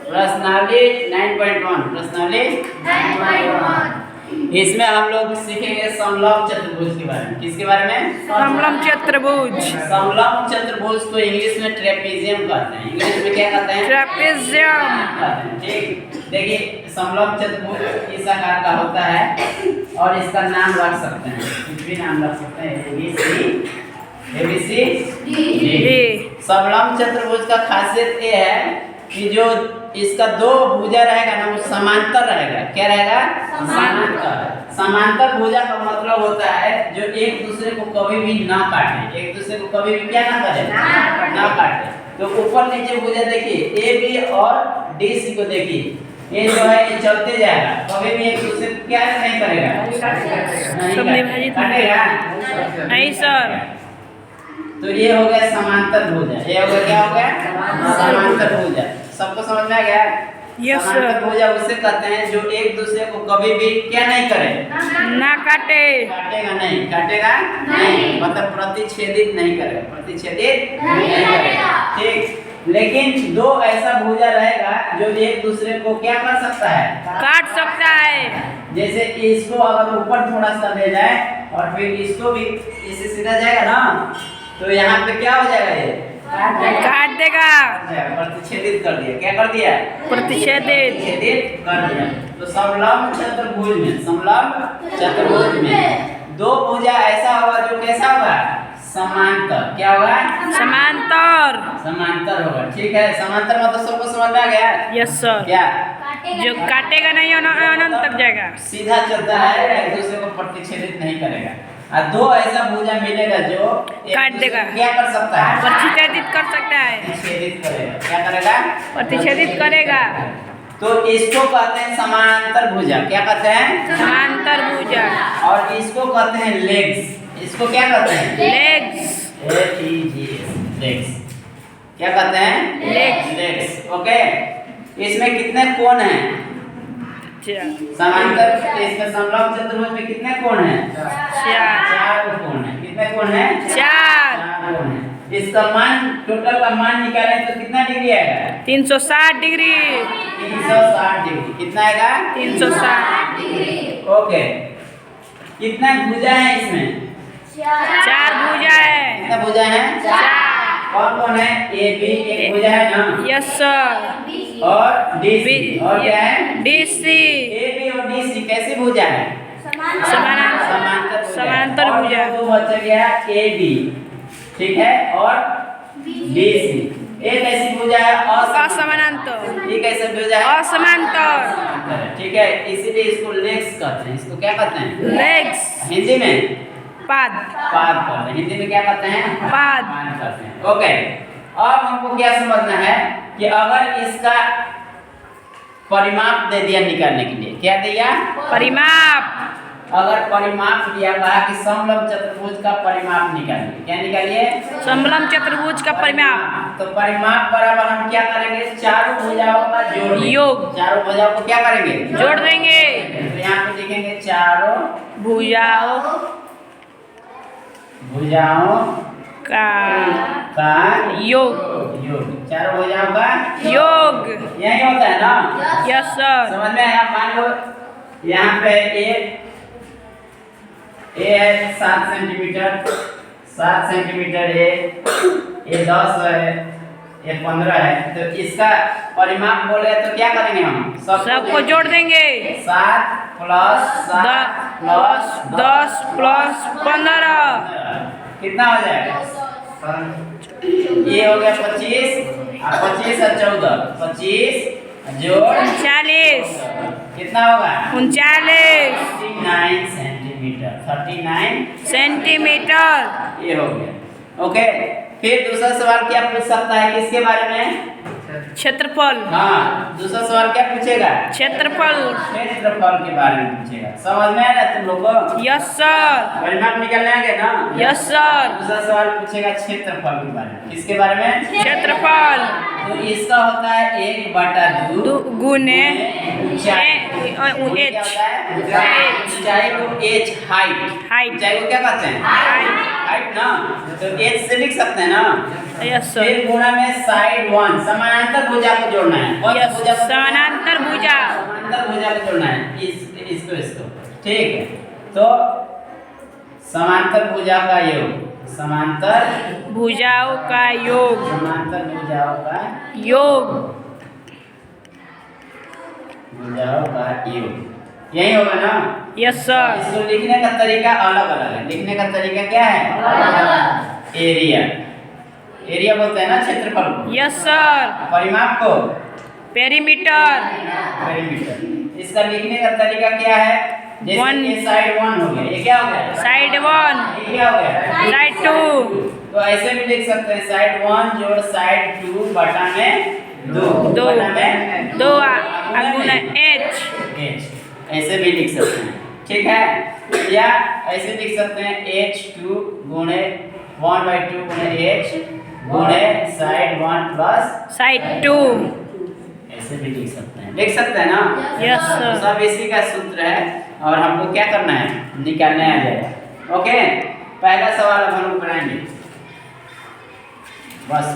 प्रश्नावली 9.1 प्रश्नावली 9.1 इसमें हम लोग सीखेंगे समलंब चतुर्भुज के बारे में। किसके बारे में? समलंब चतुर्भुज। समलंब चतुर्भुज को इंग्लिश में ट्रेपेजियम कहते हैं। इंग्लिश में क्या कहते हैं? ट्रेपेजियम कहते हैं। ठीक, देखिए समलंब चतुर्भुज इस आकार का होता है और इसका नाम रख सकते हैं, कुछ भी नाम रख सकते हैं, ABC D। समलंब चतुर्भुज का खासियत ये है कि जो इसका दो भुजा रहेगा ना वो समांतर रहेगा। क्या रहेगा? समांतर। समांतर भुजा का मतलब होता है जो एक दूसरे को कभी भी ना काटे, एक दूसरे को कभी भी क्या ना करे, ना काटे। तो ऊपर नीचे भुजा देखिए AB और DC को देखिए, ये जो है ये चलते जाएगा, कभी भी एक दूसरे को क्या नहीं करेगा, नहीं काटेगा। नहीं सर। तो ये हो गया समांतर भुजा। ये हो गया, क्या हो गया? समांतर भुजा। सबको समझ में आ गया? Yes sir. समांतर भुजा उसे कहते हैं जो एक दूसरे को कभी भी क्या नहीं करे, ना काटे। काटेगा नहीं, काटेगा नहीं, मतलब प्रतिच्छेदित नहीं करेगा, प्रतिच्छेदित नहीं करेगा। ठीक, लेकिन दो ऐसा भुजा रहेगा जो एक दूसरे को क्या कर सकता है, काट सकता है। जैसे इसको अगर ऊपर थोड़ा सा ले जाए और फिर इसको भी इसे सीधा जाएगा ना, तो यहाँ पे क्या हो जाएगा, ये काट देगा, प्रतिच्छेदित कर दिया। क्या कर दिया? प्रतिच्छेदित कर दिया। तो समलंब चतुर्भुज में, समलंब चतुर्भुज में दो भुजा ऐसा होगा जो कैसा होगा, समांतर। क्या होगा? समांतर। समांतर होगा। ठीक है, समांतर मतलब सबको समझ में आ गया? Yes sir. क्या जो काटेगा नहीं अनंत तक जाएगा, सीधा चलता है, एक दूसरे को प्रतिच्छेदित नहीं करेगा। और दो ऐसा भुजा मिलेगा जो काट देगा, क्या कर सकता है, प्रतिच्छेदित कर सकता है, प्रतिच्छेदित करेगा। क्या करेगा? प्रतिच्छेदित करेगा। तो इसको कहते हैं समांतर भुजा। क्या कहते हैं? समांतर भुजा। और इसको कहते हैं लेग्स। इसको क्या कहते हैं? लेग्स। LEGS legs. क्या कहते हैं? लेग्स। लेग्स। ओके, इसमें कितने कोण हैं? समांतर इसमें समलंब चतुर्भुज में कितने कोण हैं? चार कोण हैं। कितने कोण हैं? चार कोण हैं। इसका मान, टोटल का मान निकालें तो कितना डिग्री आएगा? 360 डिग्री। 360 डिग्री। कितना आएगा? 360 डिग्री। ओके, कितना भुजा है इसमें? चार भुजा है। कितना भुजा है? चार। कौन कौन है? AB एक भुजा है ना? Yes sir. और DC और क्या है? DC। AB और DC कैसी भुजा है? समांतर भुजा। तो बच गया AB, ठीक है, और DC। एक ऐसी भुजा है असमांतर। ये कैसे भुजा है? असमांतर। ठीक है, इसीलिए इसको लेग्स कहते हैं। इसको क्या कहते हैं? लेग्स। हिंदी में पाद। पाद कहते हैं। हिंदी में क्या कहते हैं? पाद। कहते हैं। ओके, अब हमको क्या समझना है कि अगर इसका परिमाप दे दिया निकालने के लिए, क्या दिया? परिमाप। अगर परिमाप दिया, कहा कि समलंब चतुर्भुज का परिमाप निकालिए। क्या निकालिए? समलंब चतुर्भुज का परिमाप। तो परिमाप बराबर हम क्या करेंगे? चारों भुजाओं का जोड़, योग। चारों भुजाओं को क्या करेंगे? जोड़ देंगे। तो यहाँ पे लिखेंगे चारों भुजाओं का योग। चारों भुजाओं का योग। यही होता है ना? Yes sir. समझ में आया? मान लो यहाँ पे ए है 7 सेंटीमीटर, 7 सेंटीमीटर ये 10 है, ये 15 है। तो इसका परिमाप बोले तो क्या करेंगे हम? सबको जोड़ देंगे। 7 प्लस 7 प्लस 10 प्लस 15 कितना हो जाएगा? ये हो गया 25 और 25 और 14, 25 जोड़ 39 कितना होगा? 39 39 सेंटीमीटर। ये हो गया। ओके, फिर दूसरा सवाल क्या पूछ सकता है? किसके बारे में? क्षेत्रफल। हाँ, दूसरा सवाल क्या पूछेगा? क्षेत्रफल। क्षेत्रफल के बारे में पूछेगा। समझ में आ रहा है तुम लोग को? Yes sir. परिमाप निकलने आ गया ना? Yes sir. दूसरा सवाल पूछेगा क्षेत्रफल के बारे में। किसके बारे में? क्षेत्रफल। तो इसका होता है 1/2 गुने ऊंचाई। H। ऊंचाई को H, हाइट। हाइट। ऊंचाई को क्या कहते हैं? हाइट ना, तो एच से लिख सकते हैं ना। Yes sir. फिर गुणा में साइड 1 समानांतर भुजा को जोड़ना है। कौन सा यस, भुजा को? समानांतर भुजा। समानांतर भुजा को जोड़ना है, इसको ठीक है। तो समांतर भुजा का योग, समांतर भुजाओं का योग, समांतर भुजाओं का योग, भुजाओं का योग, यही होगा ना। Yes sir. इसको लिखने का तरीका अलग अलग है। लिखने का तरीका क्या है? एरिया, एरिया बोलते हैं ना क्षेत्रफल को। Yes sir. परिमाप को पेरीमीटर, पेरीमीटर। इसका लिखने का तरीका क्या है? जैसे ये साइड 1 हो गया, ये क्या हो गया? साइड 1, ये क्या हो गया? साइड 2, तो ऐसे भी लिख सकते हैं, साइड 1 जोड़ साइड 2 बटा में 2 2, बटा में 2 गुना एच, ऐसे भी लिख सकते हैं, ठीक है। या ऐसे लिख सकते हैं h2 गुणे 1/2 गुणे h गुणे साइड 1 प्लस साइड 2। ऐसे भी लिख सकते हैं ना। Yes sir. सब इसी का सूत्र है और हमको क्या करना है? निकालने आ जाएगा। ओके, पहला सवाल अब हम लोग कराएंगे बस।